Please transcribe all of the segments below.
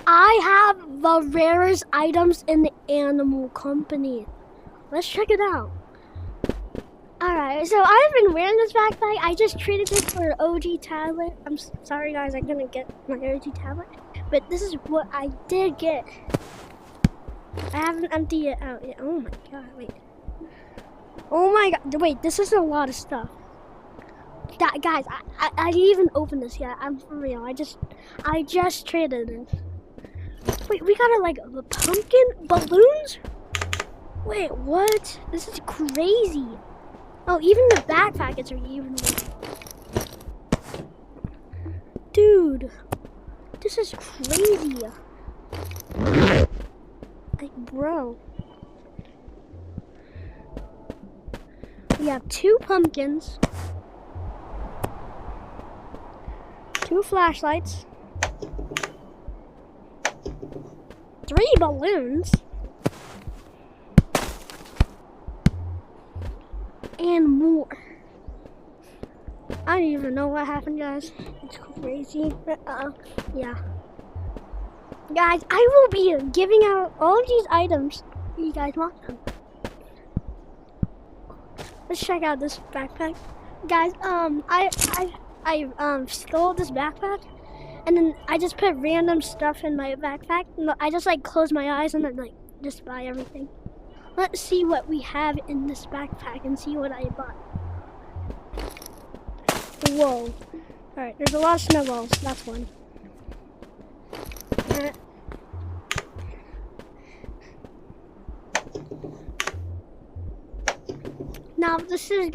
I have the rarest items in the animal company. Let's check it out. Alright, so I've been wearing this backpack. I just traded this for an OG tablet. I'm sorry guys, I couldn't get my OG tablet. But this is what I did get. I haven't emptied it out yet. Oh my god, wait. Oh my god, wait, this is a lot of stuff. Guys, I didn't even open this yet. I'm for real. I just traded it. Wait, we got like the pumpkin balloons? Wait, what? This is crazy. Oh, even the backpackets are even more. Dude, this is crazy. Like, bro. We have 2 pumpkins, 2 flashlights, 3 balloons, and more. I don't even know what happened, guys. It's crazy. Yeah. Guys, I will be giving out all of these items if you guys want them. Let's check out this backpack. Guys, I stole this backpack and then I just put random stuff in my backpack. I just like close my eyes and then like just buy everything. Let's see what we have in this backpack and see what I bought. Whoa. Alright, there's a lot of snowballs. That's one. Now this is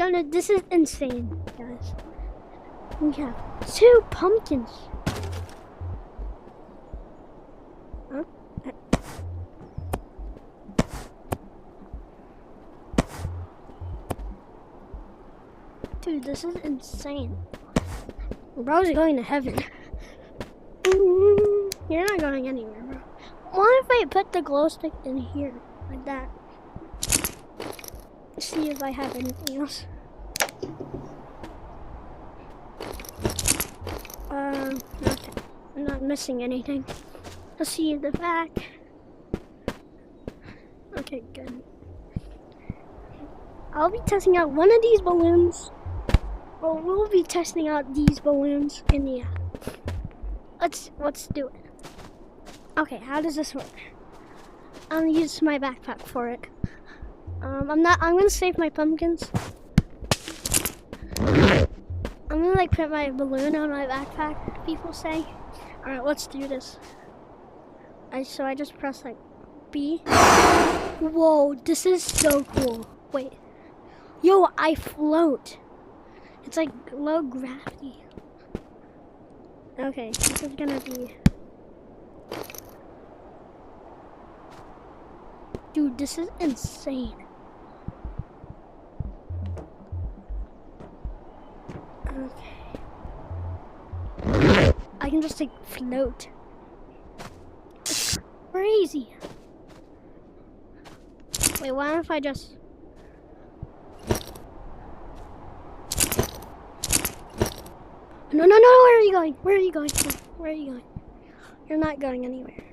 insane, guys. We have 2 pumpkins. Huh? Dude, this is insane. Bro's going to heaven. You're not going anywhere, bro. What if I put the glow stick in here, like that? See if I have anything else. Okay. I'm not missing anything. Let's see the back. Okay, good. I'll be testing out one of these balloons. Well, we'll be testing out these balloons in the app. Let's do it. Okay, how does this work? I'm gonna use my backpack for it. I'm gonna save my pumpkins. I'm gonna like put my balloon on my backpack, people say. Alright, let's do this. So I just press like B. Whoa, this is so cool. Wait. Yo, I float. It's like low gravity. Okay, this is gonna be... Dude, this is insane. Okay. I can just like float. It's crazy. Wait, why if I just... No, where are you going? Where are you going? Where are you going? You're not going anywhere.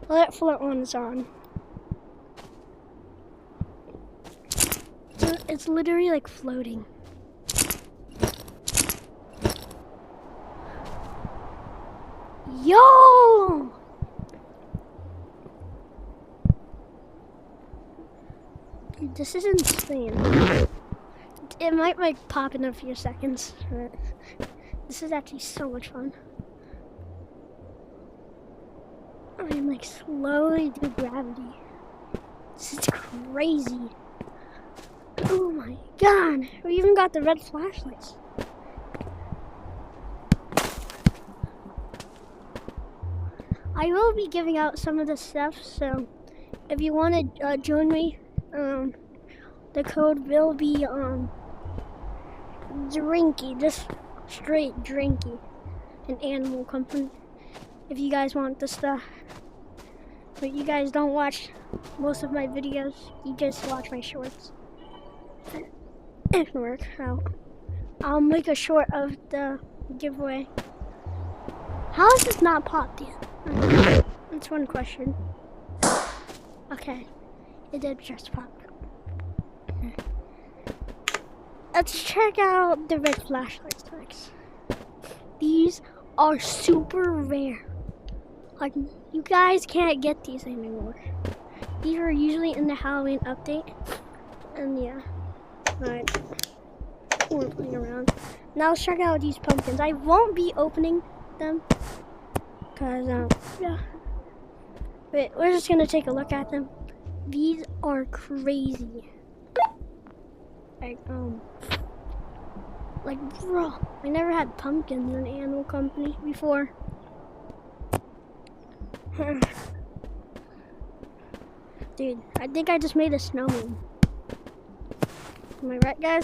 Let float one's on. It's literally like floating. Yo! Dude, this is insane. It might like pop in a few seconds, but this is actually so much fun. I'm like slowly through gravity. This is crazy. Oh my god, we even got the red flashlights. I will be giving out some of the stuff, so if you want to join me, the code will be Drinky, just straight Drinky, an animal company. If you guys want the stuff, but you guys don't watch most of my videos, you just watch my shorts. It can work out. I'll make a short of the giveaway. How is this not popped yet? That's one question. Okay, it did just pop. Let's check out the red flashlight specs. These are super rare. Like, you guys can't get these anymore. These are usually in the Halloween update. And yeah. Alright. We're playing around. Now let's check out these pumpkins. I won't be opening them. Cause, yeah. But we're just gonna take a look at them. These are crazy. Like, bro, I never had pumpkins in Animal Company before. Dude, I think I just made a snowman. Am I right, guys?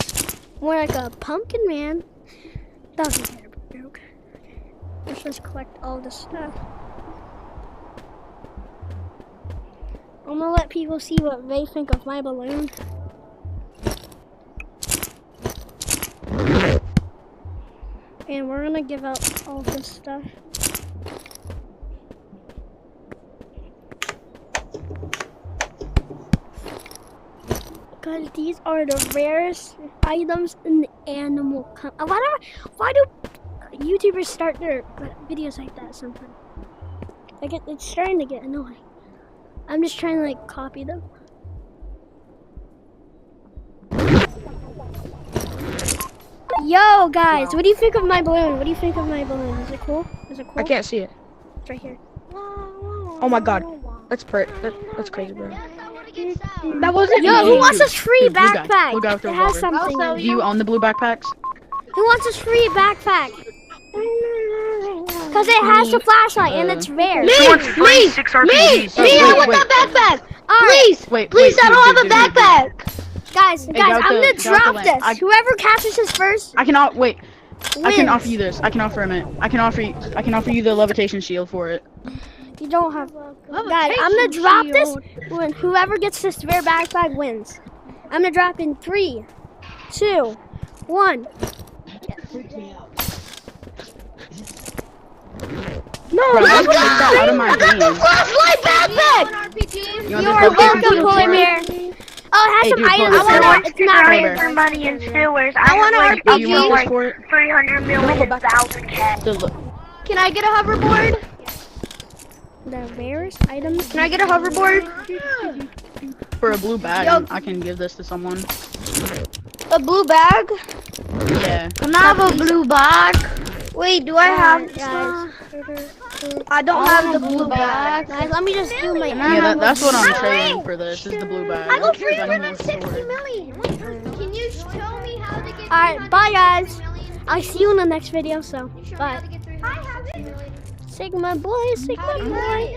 More like a pumpkin man. That was a terrible joke. Let's just collect all this stuff. I'm gonna let people see what they think of my balloon. And we're gonna give out all this stuff. Because these are the rarest items in the animal company. Why do YouTubers start their videos like that sometimes? It's starting to get annoying. I'm just trying to like copy them. Yo guys, what do you think of my balloon? What do you think of my balloon? Is it cool? Is it cool? I can't see it. It's right here. Oh my god. That's crazy, bro. That wasn't Yo, who wants this free Blue guy. backpack? Blue guy with the It has revolver. something. Do you own the blue backpacks? Who wants this free backpack? Because it has the flashlight and it's rare. Me! I want that backpack! Please, I don't have a backpack! Guys, I'm gonna drop this. Whoever catches this first, I cannot wait. wins. I can offer you this. I can offer him it. I can offer you the levitation shield for it. You don't have. Guys, I'm gonna drop this. When whoever gets this rare backpack wins. I'm gonna drop in 3, 2, 1. No, bro, take that out of my game. Flashlight backpack! You are welcome, Polar Bear. Oh, it has some items. It's not rare. For money in sewers. I want an Do you RPG. want this for it? 300 million thousand cats. Can I get a hoverboard? The rarest items. Can I get a hoverboard? For a blue bag, I can give this to someone. A blue bag? Yeah. Can I have a blue bag? Wait, do I have? Guys. I don't have the blue bag. Guys, let me just do my. Yeah, that's what I'm trading for this, is the blue bag. I got 360 million. Can you show me how to get? Alright, bye guys. I'll see you in the next video. So, bye. Sigma boy, Sigma boy.